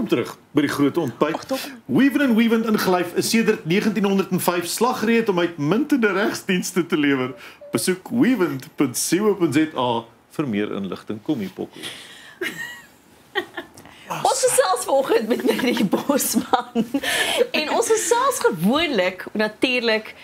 Welkom terug by die groot ontbyt. Weavin & Weavin ingelyf is sedert 1905 slaggereed om uitmuntende regsdienste te lewer. Besoek weavin.co.za vir meer inligting. Kom hier, Pokkel. Ons gesels vanoggend met Marie Bosman. En ons gesels gewoonlik natuurlik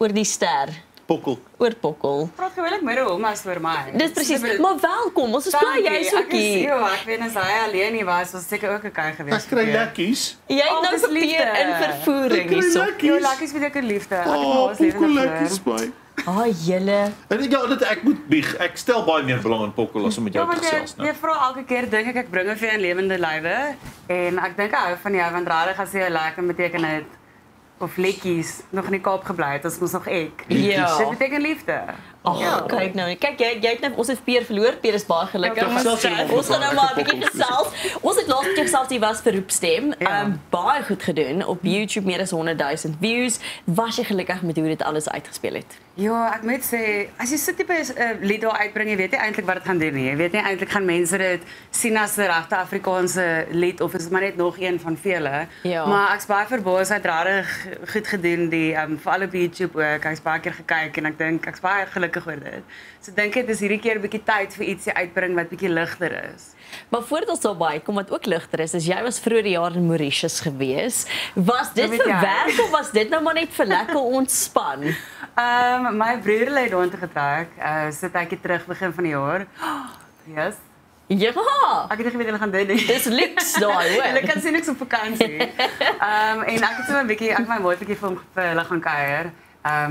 oor die ster. Pokkel. Oor Pokkel. Praat gewoonlik meer oor as oor my. Dis presies. Maar welkom. Ons is bly jy's ook hier. Ek weet as hy alleen nie was seker ook 'n kuy gewees. Ek kry lekkies. Jy het nou gepeer in vervoering hierso. Jou lekkies beteken liefde. Ek Oh, Pokkel lekkies by. Julle. En ja, ek moet bieg. Ek stel baie meer belang in Pokkel as om met jou te gesels, Jy vra elke keer dink ek bring vir jou 'n lewende lywe en ek dink ek hou van jou want regtig as jy lekker beteken dit of lekkies nog in die Kaap gebly het, ons mos nog ek. Ja. Dit beteken liefde. Kyk nou. Kyk jy het nou ons het Peer verloor. Peer is baie gelukkig. Ja, Ons gaan nou maar 'n bietjie gesels. Ons het laas keer gesels jy was vir Roepstem. Baie goed gedoen op YouTube, meer as 100,000 views. Was jy gelukkig met hoe dit alles uitgespeel het? Ja, ek moet sê as jy so tipe lied daar uitbring, jy weet nie eintlik wat dit gaan doen nie. Jy weet nie eintlik gaan mense dit sien as 'n regte Afrikaanse lied of is dit maar net nog een van vele. Ja. Maar ek's baie verbaas, hy het regtig goed gedoen die veral op YouTube ook. Ek's baie keer gekyk en ek dink ek's baie gelukkig oor dit. So dink ek dis hierdie keer 'n bietjie tyd vir ietsie uitbring wat bietjie ligter is. Maar voordat ons daarby kom wat ook ligter is jy was vroeër die jaar in Mauritius gewees. Was dit vir werk of was dit nou maar net vir lekker ontspan? My broer lê daar toe getrek. So 'n tydjie terug begin van die jaar. Yes. Ja. Ek het nie geweet hulle gaan dit doen. Dis luks daai, hoor. Hulle kan sien ek's op vakansie. En ek het so 'n bietjie, ek my maatjie vir hulle gaan kuier.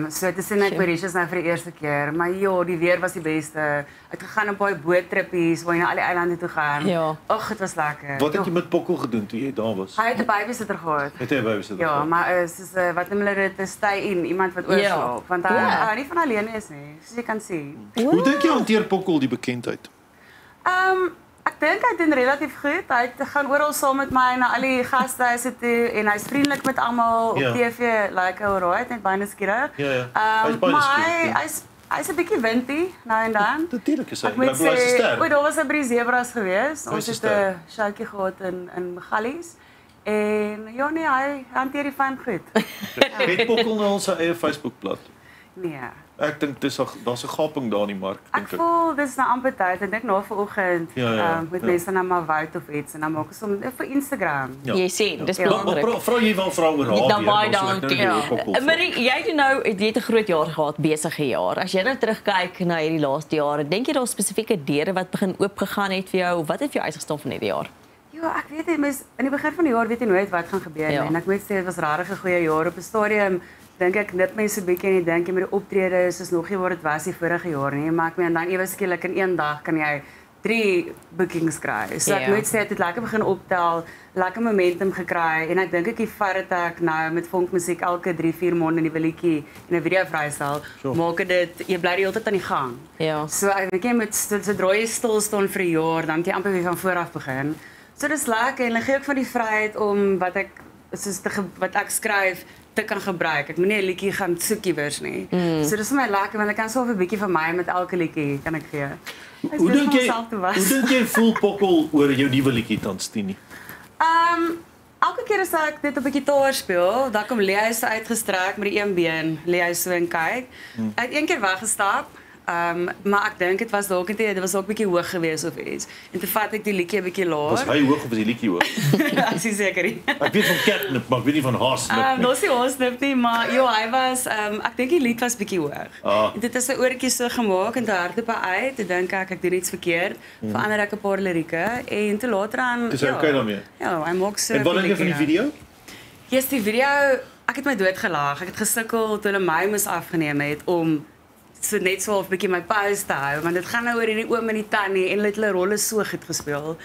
So dit sien ek Mauritius nou vir die eerste keer, maar ja, die weer was die beste. Ek het gegaan op baie boottrippies waar jy na al die eilande toe gaan. Ja. Ag, dit was lekker. Wat het jy met Pokkel gedoen toe jy daar was? Hy het 'n babysitter gehad. Het hy 'n babysitter Ja, gehad? maar soos wat noem hulle dit, 'n stay-in, iemand wat oorslaap, want hy nie van alleen is nie, soos jy kan sien. Hoe dink jy hanteer Pokkel die bekendheid? Ek dink hy doen relatief goed. Hy gaan oral saam met my na al die gastehuise toe en hy's vriendelik met almal op TV, like alright, net baie nuuskierig. Ja. Hy's baie nuuskierig. Hy's 'n bietjie windy nou en dan. Natuurlik is hy. Ek moet sê, daar was 'n by die zebras gewees. Ons het 'n showtjie gehad in Magalies. En ja nee, hy hanteer die van goed. Het Pokkel nou al sy eie Facebookblad? Nee. Ek dink daar's 'n gaping daar in die mark, dink ek. Ek voel dis nou amper tyd. Ek dink na vanoggend met mense na maar woud of iets en dan maak ons om vir Instagram. Ja. Jy sien, dis belangrik. Vra jy wel vra oor haar. Dan baie dankie. Marie, jy doen nou jy het 'n groot jaar gehad, besige jaar. As jy nou terugkyk na hierdie laaste jare, dink jy daar spesifieke deure wat begin oopgegaan het vir jou of wat het vir jou uitgestaan van hierdie jaar? Ja, ek weet nie, mens in die begin van die jaar weet jy nooit wat gaan gebeur nie. En ek moet sê dit was regtig 'n goeie jaar op 'n stadium. Dink ek net mense bietjie en jy dink jy met die optredes is nog nie waar dit was die vorige jaar nie, maar ek meen dan ewe skielik in een dag kan jy 3 bookings kry. So ek moet sê dit het lekker begin optel, lekker momentum gekry en ek dink die feit dat ek nou met funkmusiek elke 3-4 maande 'n nuwe liedjie en 'n video vrystel, maak dit jy bly die hele tyd aan die gang. Ja. So ek dink jy moet sodra jy stil staan vir 'n jaar, dan kan jy amper weer van voor af begin. So dis lekker en hulle gee ook van die vryheid om wat ek skryf te kan gebruik. Ek moenie 'n liedjie gaan soek iewers nie. So dis vir my lekker want ek kan so 'n bietjie van my met elke liedjie kan ek gee. Hoe dink jy voel Pokkel oor jou nuwe liedjie tans Tini? Elke keer as ek dit op 'n gitaar speel, dan kom Lea se uitgestrek met die een been, Lea so en kyk. Ek het een keer weggestap. Maar ek dink dit was dalk net dit was ook bietjie hoog geweest of iets. En toe vat ek die liedjie 'n bietjie laer. Was hy hoog of was die liedjie hoog? Ek is seker nie. Ek weet van Catnip, maar ek weet nie van Haarslip nie. Ons nie Haarslip nie, maar ja, hy was ek dink die lied was bietjie hoog. En dit is 'n oortjie so gemaak en toe hardloop hy uit. Toe dink ek doen iets verkeerd. Verander ek 'n paar lirieke en toe later dan Dis okay daarmee. Ja, hy maak so. En wat dink jy van die video? Ja, die video, ek het my doodgelag. Ek het gesukkel toe hulle my moes afgeneem het om so net so 'n bietjie my pause te hou want dit gaan nou oor hierdie oom en die tannie en hulle het hulle rolle so goed gespeel.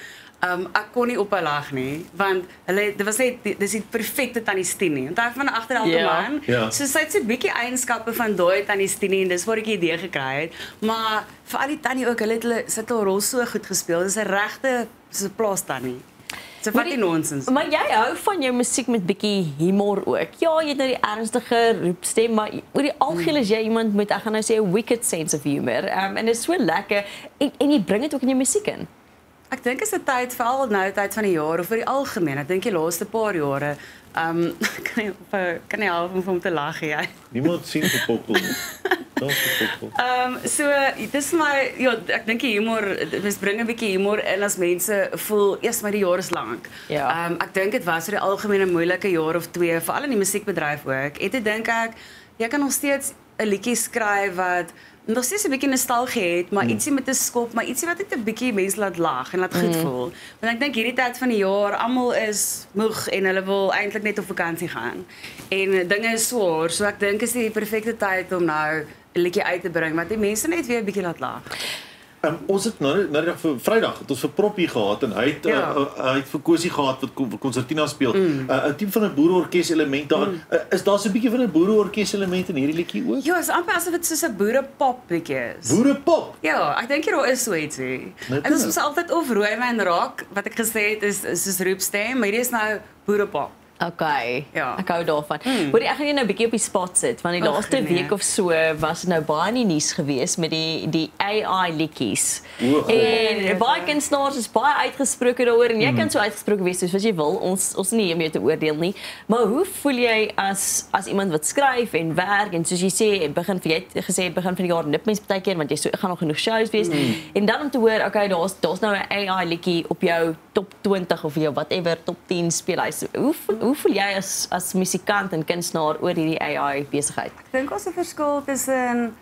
Ek kon nie ophou lag nie want dit was net dis die perfekte tannie Stini. Want hy van agter elke man. So sy het so 'n bietjie eienskappe van daai tannie Stini en dis waar ek die idee gekry het. Maar vir al die tannie ook, hulle sit hul rol so goed gespeel. Dis 'n regte so 'n plaas tannie. So wat die nonsens. Maar jy hou van jou musiek met bietjie humor ook. Ja, jy het nou die ernstige roepstem, maar oor die algeheel is jy iemand met ek gaan nou sê 'n wicked sense of humor. En dit is so lekker en jy bring dit ook in jou musiek in. Ek dink is 'n tyd veral nou tyd van die jaar of vir die algemeen. Ek dink die laaste paar jare kan nie help om te lag jy. Niemand sien vir Pokkel nie. So dis my ek dink die humor, ons bring 'n bietjie humor in as mense voel eers maar die jaar is lank. Ja. Ek dink dit was vir die algemene moeilike jaar of 2, veral in die musiekbedryf ook. En dit dink ek jy kan nog steeds 'n liedjie skryf wat nog steeds 'n bietjie nostalgie het, maar ietsie met 'n skop, maar ietsie wat net 'n bietjie mense laat lag en laat goed voel. Want ek dink hierdie tyd van die jaar, almal is moeg en hulle wil eintlik net op vakansie gaan. En dinge is swaar, so ek dink is die perfekte tyd om nou 'n liedjie uit te bring wat die mense net weer 'n bietjie laat lag. Ons het nou vir Vrydag het ons vir Proppie gehad en hy het vir Kosie gehad wat konsertina speel. 'n tipe van 'n boereorkes element daar. Is daar so 'n bietjie van 'n boereorkes element in hierdie liedjie ook? Ja, is amper asof dit soos 'n boerepop liedjie is. Boerepop. Ja, ek dink daar is so ietsie. En ons is altyd of rooi wyn raak, wat ek gesê het is soos roepstem, maar hierdie is nou boerepop. Okay. Ja. Ek hou daarvan. Hoorie, ek gaan jou nou 'n bietjie op die spot sit want die laaste week of so was dit nou baie in die nuus geweest met die AI liedjies. En baie kunstenaars is baie uitgesproke daaroor en jy kan so uitgesproke wees soos wat jy wil. Ons nie om jou te oordeel nie. Maar hoe voel jy as iemand wat skryf en werk en soos jy sê jy het gesê begin van die jaar nip mens baie keer want jy gaan nog genoeg shows wees en dan om te hoor okay daar's nou 'n AI liedjie op jou top 20 of jou whatever top 10 speelhuis. Hoe voel jy as musikant en kunstenaar oor hierdie AI besigheid? Ek dink ons 'n verskil tussen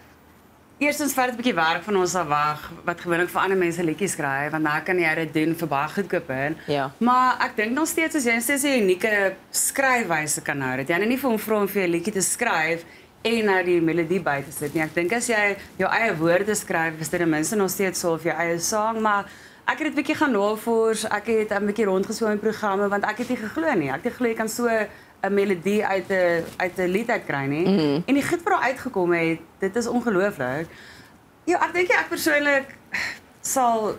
eerstens vat dit 'n bietjie werk van ons af weg wat gewoonlik vir ander mense liedjies skryf want nou kan jy dit doen vir baie goedkoop. Ja. Maar ek dink nog steeds as jy steeds 'n unieke skryfwyse kan hou. Dat jy nie vir hom vra om vir 'n liedjie te skryf en nou die melodie by te sit nie. Ek dink as jy jou eie woorde skryf, is dit ten minste nog steeds so of jou eie sang, maar ek het dit bietjie gaan navors, ek het 'n bietjie rondgeswom in programme want ek het nie geglo nie. Ek het geglo jy kan so 'n melodie uit 'n lied uitkry nie. En die goed wat daar uitgekom het, dit is ongelooflik. Ja, ek dink ek persoonlik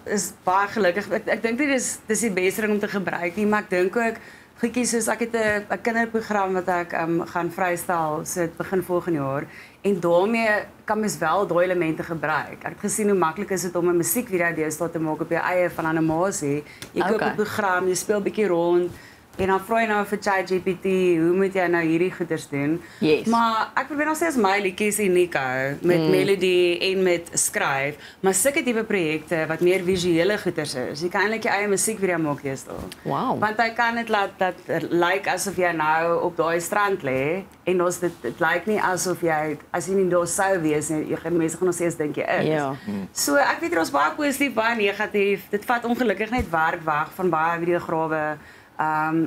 is baie gelukkig. Ek dink dit is die beste ding om te gebruik nie, maar ek dink ook goedjies soos ek het 'n kinderprogram wat ek gaan vrystel so begin volgende jaar en daarmee kan mens wel daai elemente gebruik. Ek het gesien hoe maklik is dit om 'n musiekvideo deesdae te maak op jou eie van animasie. Jy koop 'n program, jy speel 'n bietjie rond en dan vra jy nou vir ChatGPT, hoe moet jy nou hierdie goeders doen? Yes. Maar ek probeer nog steeds my liedjies uniek hou met melodie en met skryf, maar sulke tipe projekte wat meer visuele goeders is. Jy kan eintlik jou eie musiekvideo maak deesdae. Wow. Want hy kan dit laat dat lyk asof jy nou op daai strand lê en dit lyk nie asof jy as jy nie daar sou wees nie, jy gaan mense gaan nog steeds dink jy is. Ja. So ek weet ons baie positief, baie negatief. Dit vat ongelukkig net werk weg van baie videograwe,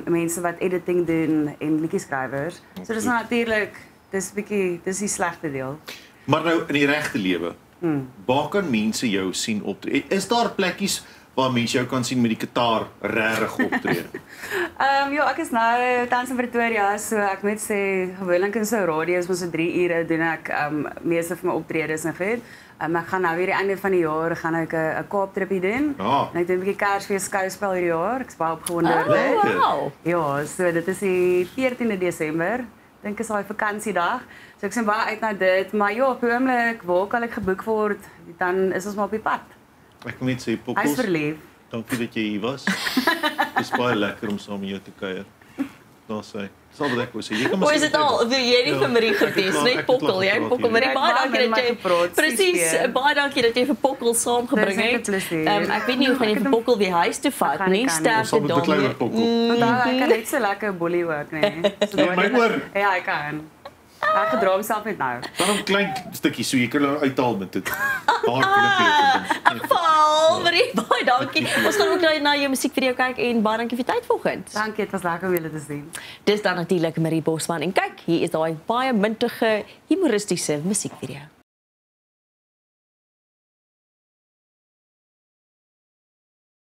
mense wat editing doen en liedjieskrywers. So dis natuurlik, dis die slegte deel. Maar nou in die regte lewe, waar kan mense jou sien optree? Is daar plekkies waar mense jou kan sien met die kitaar regtig optree? Ja, ek is nou tans in Pretoria, so ek moet sê gewoonlik in so radius ons so 3 ure doen ek meeste van my optredes en goed. Ek gaan nou weer die einde van die jaar gaan ek 'n Kaaptripie doen. En ek doen 'n bietjie Kersfees skouspel hierdie jaar. Ek's baie opgewonde oor dit. Wow. Ja, so dit is die 14de Desember. Dink is daai vakansiedag. So ek sien baie uit na dit, maar ja, op 'n oomblik waar kan ek geboek word, dan is ons maar op die pad. Ek moet net sê Pokkels. Hy's verlief. Dankie dat jy hier was. Dit is baie lekker om saam met jou te kuier. Daar sê. Sal wat ek wou sê. Jy kan maar is dit al jy nie vir Marie gewees, net Pokkel, jy Pokkel, maar baie dankie dat jy presies baie dankie dat jy vir Pokkel saamgebring het. Ek weet nie hoe gaan jy vir Pokkel weer huis toe vat nie, sterkte daarmee. Want hy kan net so lekker boelie ook, nee. So my oor. Ja, hy kan. Ek gedra homself net nou. Dan 'n klein stukkie so jy kan uithaal met dit. Daar kan ek Val, Marie, baie dankie. Ons gaan ook na jou musiekvideo kyk en baie dankie vir die tyd vanoggend. Dankie, dit was lekker om julle te sien. Dis dan natuurlik Marie Bosman en kyk, hier is daai baie muntige, humoristiese musiekvideo.